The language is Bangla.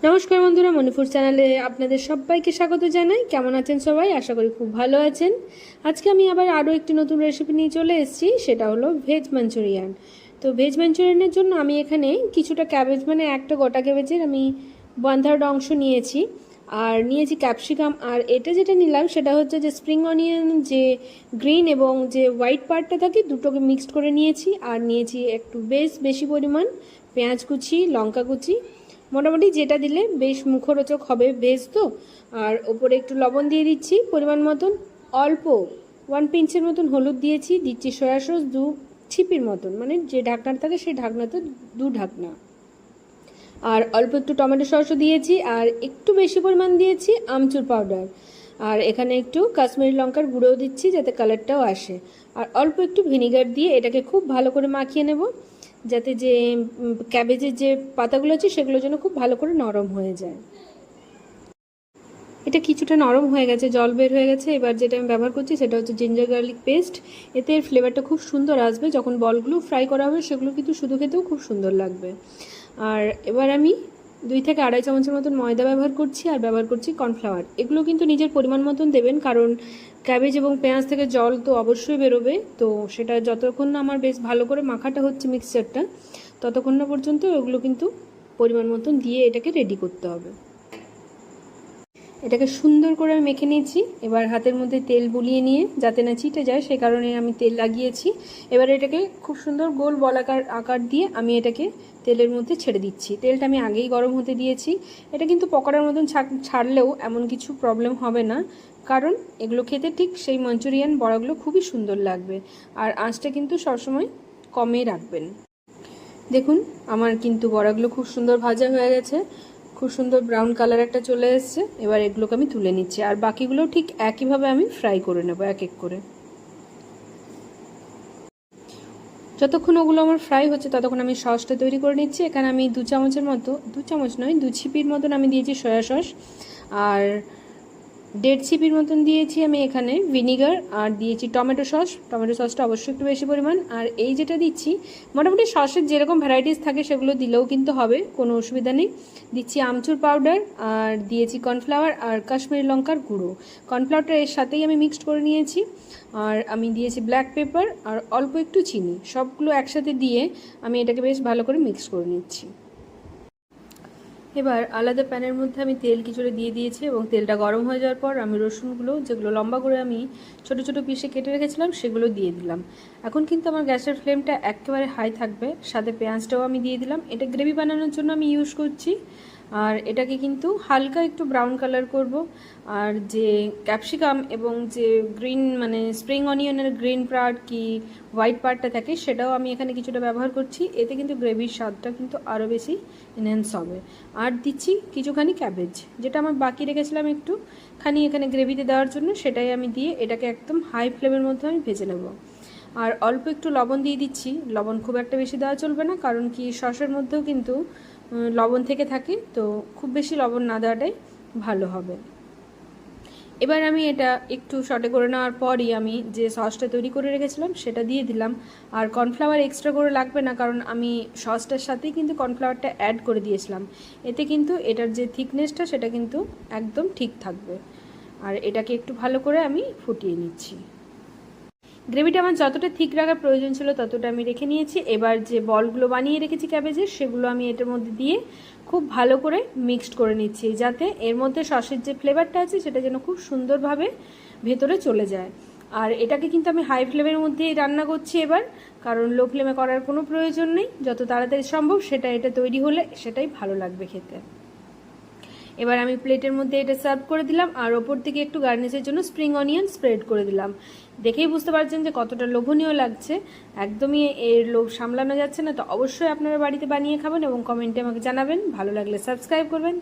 নমস্কার বন্ধুরা, মনিফুড চ্যানেলে আপনাদের সবাইকে স্বাগত জানাই। কেমন আছেন সবাই? আশা করি খুব ভালো আছেন। আজকে আমি আরও একটি নতুন রেসিপি নিয়ে চলে এসেছি, সেটা হলো ভেজ মাঞ্চুরিয়ান। তো ভেজ মাঞ্চুরিয়ানের জন্য আমি এখানে কিছুটা ক্যাবেজ, মানে একটা গোটা ক্যাবেজের আমি 1/3 অংশ নিয়েছি, আর নিয়েছি ক্যাপসিকাম। আর এটা যেটা নিলাম সেটা হচ্ছে যে স্প্রিং অনিয়ন, যে গ্রিন এবং যে হোয়াইট পার্টটা থাকে, দুটোকে মিক্সড করে নিয়েছি। আর নিয়েছি একটু বেশি পরিমাণ পেঁয়াজ কুচি, লঙ্কা কুচি, মোটামুটি যেটা দিলে বেশ মুখরোচক হবে, ভেজ তো। আর ওপরে একটু লবণ দিয়ে দিচ্ছি পরিমাণ মতন, অল্প 1 পিঞ্চের মতন হলুদ দিচ্ছি সয়া সস 2 ছিপির মতন, মানে যে ঢাকনাটা থাকে সেই ঢাকনাতে 2 ঢাকনা। আর অল্প একটু টমেটো সসও দিয়েছি, আর একটু বেশি পরিমাণ দিয়েছি আমচুর পাউডার। আর এখানে একটু কাশ্মীরি লঙ্কার গুঁড়োও দিচ্ছি যাতে কালারটাও আসে। আর অল্প একটু ভিনিগার দিয়ে এটাকে খুব ভালো করে মাখিয়ে নেব, যাতে যে ক্যাবেজের যে পাতাগুলো আছে সেগুলো যেন খুব ভালো করে নরম হয়ে যায়। এটা কিছুটা নরম হয়ে গেছে, জল বের হয়ে গেছে। এবার যেটা আমি ব্যবহার করছি সেটা হচ্ছে জিঞ্জার গার্লিক পেস্ট। এতে এর ফ্লেভারটা খুব সুন্দর আসবে। যখন বলগুলো ফ্রাই করা হবে সেগুলো কিন্তু শুধু খেতেও খুব সুন্দর লাগবে। আর এবার আমি 2 থেকে 2.5 চামচের মতন ময়দা ব্যবহার করছি, আর ব্যবহার করছি কর্নফ্লাওয়ার। এগুলো কিন্তু নিজের পরিমাণ মতন দেবেন, কারণ ক্যাবেজ এবং পেঁয়াজ থেকে জল তো অবশ্যই বেরোবে। তো সেটা যতক্ষণ না আমার বেশ ভালো করে মাখাটা হচ্ছে মিক্সচারটা, ততক্ষণ না পর্যন্ত ওগুলো কিন্তু পরিমাণ মতন দিয়ে এটাকে রেডি করতে হবে। এটাকে সুন্দর করে আমি মেখে নিয়েছি। এবার হাতের মধ্যে তেল বুলিয়ে নিয়ে যাতে না চিটে যায় সেই কারণে আমি তেল লাগিয়েছি। এবার এটাকে খুব সুন্দর গোল বলাকার আকার দিয়ে আমি এটাকে তেলের মধ্যে ছেড়ে দিচ্ছি। তেলটা আমি আগেই গরম হতে দিয়েছি। এটা কিন্তু পকোড়ার মতন ছাড়লেও এমন কিছু প্রবলেম হবে না, কারণ এগুলো খেতে ঠিক সেই মাঞ্চুরিয়ান বড়াগুলো খুবই সুন্দর লাগবে। আর আঁচটা কিন্তু সবসময় কমই রাখবেন। দেখুন আমার কিন্তু বড়াগুলো খুব সুন্দর ভাজা হয়ে গেছে, খুব সুন্দর ব্রাউন কালার একটা চলে এসেছে। এবার এগুলোকে আমি তুলে নিচ্ছি, আর বাকিগুলো ঠিক একইভাবে আমি ফ্রাই করে নেব এক এক করে। যতক্ষণ ওগুলো আমার ফ্রাই হচ্ছে ততক্ষণ আমি সসটা তৈরি করে নিচ্ছি। এখানে আমি 2 চামচের মতো, 2 চামচ নয় 2 ছিপির মতন আমি দিয়েছি সয়া সস, আর 1.5 ছিপির মতন দিয়েছি আমি এখানে ভিনিগার, আর দিয়েছি টমেটো সস। টমেটো সসটা অবশ্যই একটু বেশি পরিমাণ। আর এই যেটা দিচ্ছি, মোটামুটি সসের যেরকম ভ্যারাইটিস থাকে সেগুলো দিলেও কিন্তু হবে, কোনো অসুবিধা নেই। দিচ্ছি আমচুর পাউডার, আর দিয়েছি কর্নফ্লাওয়ার আর কাশ্মীরি লঙ্কার গুঁড়ো। কর্নফ্লাওয়ারটা এর সাথেই আমি মিক্সড করে নিয়েছি। আর আমি দিয়েছি ব্ল্যাক পেপার আর অল্প একটু চিনি। সবগুলো একসাথে দিয়ে আমি এটাকে বেশ ভালো করে মিক্স করে নিচ্ছি। এবার আলাদা প্যানের মধ্যে আমি তেল কিছুটা দিয়ে দিয়েছি, এবং তেলটা গরম হয়ে যাওয়ার পর আমি রসুনগুলো, যেগুলো লম্বা করে আমি ছোট ছোট পিসে কেটে রেখেছিলাম, সেগুলো দিয়ে দিলাম। এখন কিন্তু আমার গ্যাসের ফ্লেমটা একেবারে হাই থাকবে। সাথে পেঁয়াজটাও আমি দিয়ে দিলাম। এটা গ্রেভি বানানোর জন্য আমি ইউজ করছি। আর এটাকে কিন্তু হালকা একটু ব্রাউন কালার করব। আর যে ক্যাপসিকাম এবং যে গ্রিন, মানে স্প্রিং অনিয়নের গ্রিন পার্ট কি হোয়াইট পার্টটা থাকে, সেটাও আমি এখানে কিছুটা ব্যবহার করছি। এতে কিন্তু গ্রেভির স্বাদটা কিন্তু আরও বেশি এনহ্যান্স হবে। আর দিচ্ছি কিছুখানি ক্যাবেজ, যেটা আমার বাকি রেখেছিলাম একটুখানি এখানে গ্রেভিতে দেওয়ার জন্য, সেটাই আমি দিয়ে এটাকে একদম হাই ফ্লেমের মধ্যে আমি ভেজে নেব। আর অল্প একটু লবণ দিয়ে দিচ্ছি। লবণ খুব একটা বেশি দেওয়া চলবে না, কারণ কি সসের মধ্যেও কিন্তু লবণ থেকে থাকে, তো খুব বেশি লবণ না দেওয়াটাই ভালো হবে। এবার আমি এটা একটু সটে করে নেওয়ার পরই আমি যে সসটা তৈরি করে রেখেছিলাম সেটা দিয়ে দিলাম। আর কর্নফ্লাওয়ার এক্সট্রা করে লাগবে না, কারণ আমি সসটার সাথেই কিন্তু কর্নফ্লাওয়ারটা অ্যাড করে দিয়েছিলাম। এতে কিন্তু এটার যে থিকনেসটা সেটা কিন্তু একদম ঠিক থাকবে। আর এটাকে একটু ভালো করে আমি ফুটিয়ে নিচ্ছি। গ্রেভিটা আমার যতটা ঠিক রাখার প্রয়োজন ছিল ততটা আমি রেখে নিয়েছি। এবার যে বলগুলো বানিয়ে রেখেছি ক্যাবেজের, সেগুলো আমি এটার মধ্যে দিয়ে খুব ভালো করে মিক্সড করে নিচ্ছি, যাতে এর মধ্যে সসের যে ফ্লেভারটা আছে সেটা যেন খুব সুন্দরভাবে ভেতরে চলে যায়। আর এটাকে কিন্তু আমি হাই ফ্লেমের মধ্যেই রান্না করছি এবার, কারণ লো ফ্লেমে করার কোনো প্রয়োজন নেই। যত তাড়াতাড়ি সম্ভব এটা তৈরি হলে সেটাই ভালো লাগবে খেতে। এবার আমি প্লেটের মধ্যে এটা সার্ভ করে দিলাম, আর ওপর থেকে একটু গার্নিশের জন্য স্প্রিং অনিয়ন স্প্রেড করে দিলাম। দেখেই বুঝতে পারছেন যে কতটা লোভনীয় লাগছে। একদমই এর লোভ সামলানো যাচ্ছে না। তো অবশ্যই আপনারা বাড়িতে বানিয়ে খাবেন এবং কমেন্টে আমাকে জানাবেন। ভালো লাগলে সাবস্ক্রাইব করবেন।